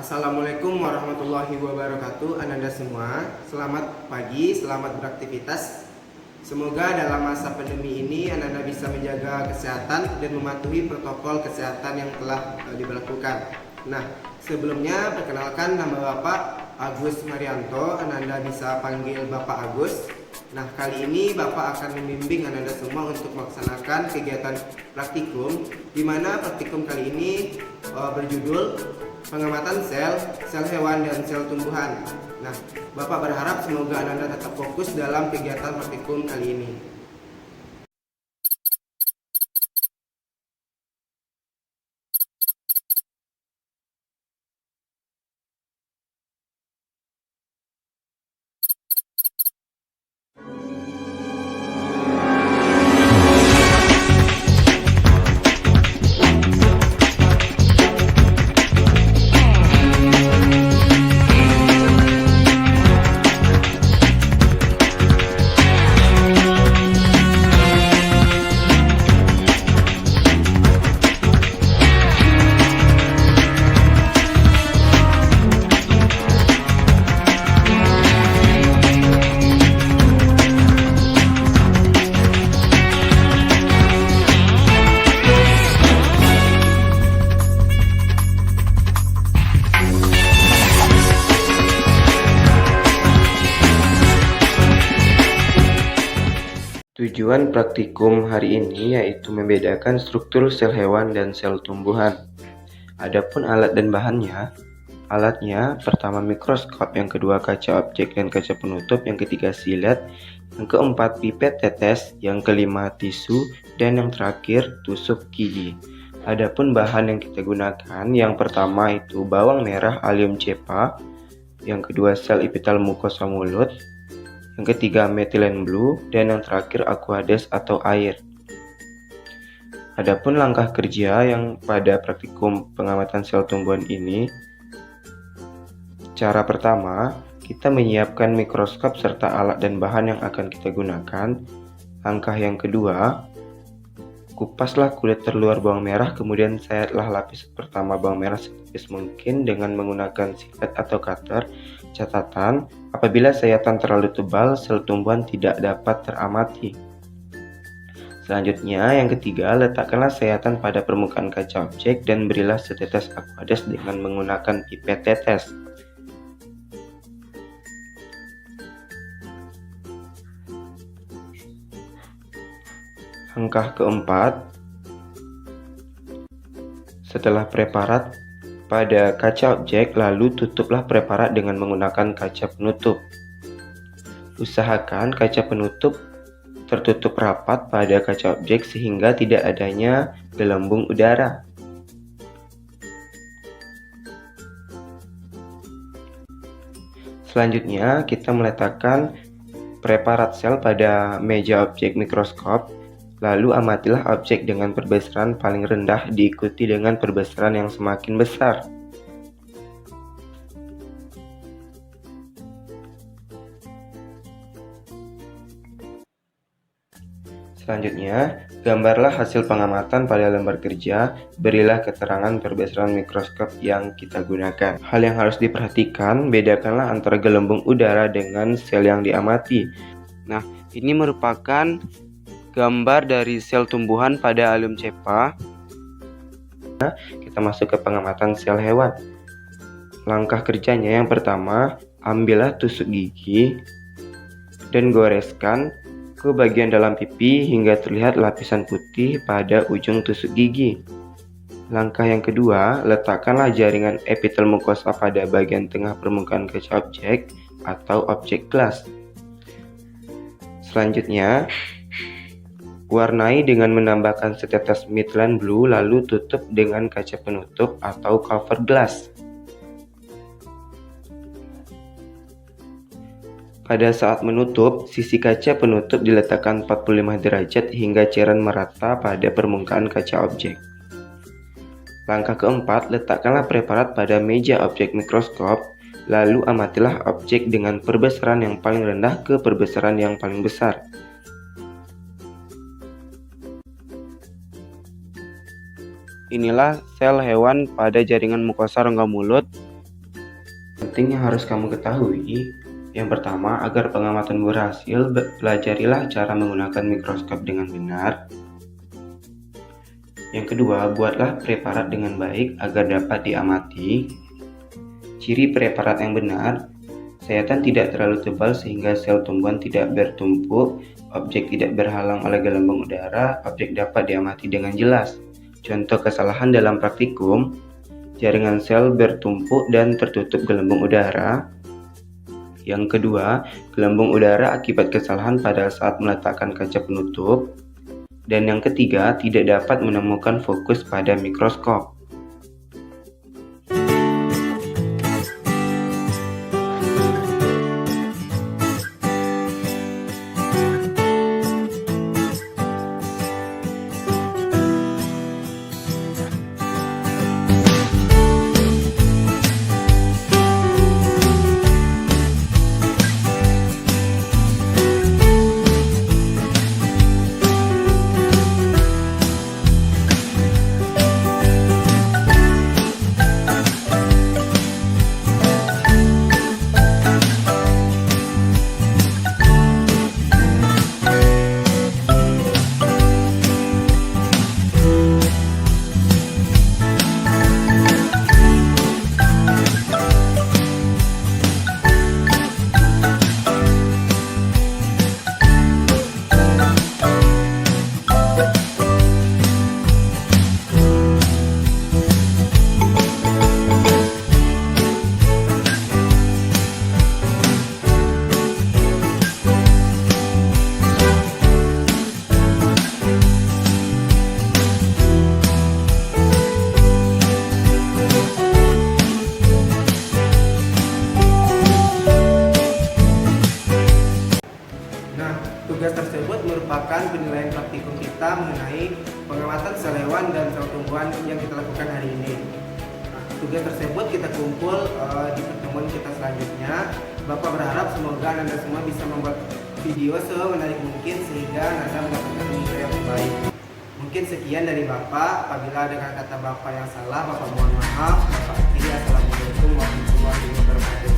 Assalamualaikum warahmatullahi wabarakatuh. Ananda semua, selamat pagi, selamat beraktivitas. Semoga dalam masa pandemi ini Ananda bisa menjaga kesehatan dan mematuhi protokol kesehatan yang telah diberlakukan. Nah, sebelumnya perkenalkan, nama Bapak Agus Marianto. Ananda bisa panggil Bapak Agus. Nah, kali ini Bapak akan membimbing Ananda semua untuk melaksanakan kegiatan praktikum, di mana praktikum kali ini berjudul pengamatan sel hewan dan sel tumbuhan. Nah, Bapak berharap semoga Ananda tetap fokus dalam kegiatan praktikum kali ini. Tujuan praktikum hari ini yaitu membedakan struktur sel hewan dan sel tumbuhan. Adapun alat dan bahannya, alatnya pertama mikroskop, yang kedua kaca objek dan kaca penutup, yang ketiga silet, yang keempat pipet tetes, yang kelima tisu, dan yang terakhir tusuk gigi. Adapun bahan yang kita gunakan, yang pertama itu bawang merah Allium cepa, yang kedua sel epitel mukosa mulut, yang ketiga methylene blue, dan yang terakhir aqueous atau air. Adapun langkah kerja yang pada praktikum pengamatan sel tumbuhan ini, cara pertama, kita menyiapkan mikroskop serta alat dan bahan yang akan kita gunakan. Langkah yang kedua, kupaslah kulit terluar bawang merah, kemudian sayatlah lapis pertama bawang merah setipis mungkin dengan menggunakan silet atau cutter. Catatan, apabila sayatan terlalu tebal, sel tumbuhan tidak dapat teramati. Selanjutnya, yang ketiga, letakkanlah sayatan pada permukaan kaca objek dan berilah setetes aqueous dengan menggunakan pipet tetes. Langkah keempat, setelah preparat pada kaca objek, lalu tutuplah preparat dengan menggunakan kaca penutup. Usahakan kaca penutup tertutup rapat pada kaca objek sehingga tidak adanya gelembung udara. Selanjutnya, kita meletakkan preparat sel pada meja objek mikroskop. Lalu amatilah objek dengan perbesaran paling rendah diikuti dengan perbesaran yang semakin besar. Selanjutnya, gambarlah hasil pengamatan pada lembar kerja, berilah keterangan perbesaran mikroskop yang kita gunakan. Hal yang harus diperhatikan, bedakanlah antara gelembung udara dengan sel yang diamati. Nah, ini merupakan gambar dari sel tumbuhan pada Allium cepa. Kita masuk ke pengamatan sel hewan. Langkah kerjanya yang pertama, ambillah tusuk gigi dan goreskan ke bagian dalam pipi hingga terlihat lapisan putih pada ujung tusuk gigi. Langkah yang kedua, letakkanlah jaringan epitel mukosa pada bagian tengah permukaan kaca objek atau objek gelas. Selanjutnya, warnai dengan menambahkan setetes methylene blue, lalu tutup dengan kaca penutup atau cover glass. Pada saat menutup, sisi kaca penutup diletakkan 45 derajat hingga cairan merata pada permukaan kaca objek. Langkah keempat, letakkanlah preparat pada meja objek mikroskop, lalu amatilah objek dengan perbesaran yang paling rendah ke perbesaran yang paling besar. Inilah sel hewan pada jaringan mukosa rongga mulut penting yang harus kamu ketahui. Yang pertama, agar pengamatan berhasil, pelajarilah cara menggunakan mikroskop dengan benar. Yang kedua, buatlah preparat dengan baik agar dapat diamati. Ciri preparat yang benar: sayatan tidak terlalu tebal sehingga sel tumbuhan tidak bertumpuk, objek tidak berhalang oleh gelembung udara, objek dapat diamati dengan jelas. Contoh kesalahan dalam praktikum: jaringan sel bertumpuk dan tertutup gelembung udara. Yang kedua, gelembung udara akibat kesalahan pada saat meletakkan kaca penutup. Dan yang ketiga, tidak dapat menemukan fokus pada mikroskop. Tugas tersebut merupakan penilaian praktikum kita mengenai pengamatan sel hewan dan sel tumbuhan yang kita lakukan hari ini. Tugas tersebut kita kumpul di pertemuan kita selanjutnya. Bapak berharap semoga Anda semua bisa membuat video semenarik mungkin sehingga Anda mendapatkan ilmu yang terbaik. Mungkin sekian dari Bapak. Apabila ada kata-kata Bapak yang salah, Bapak mohon maaf. Bapak akhiri. Assalamualaikum warahmatullahi wabarakatuh.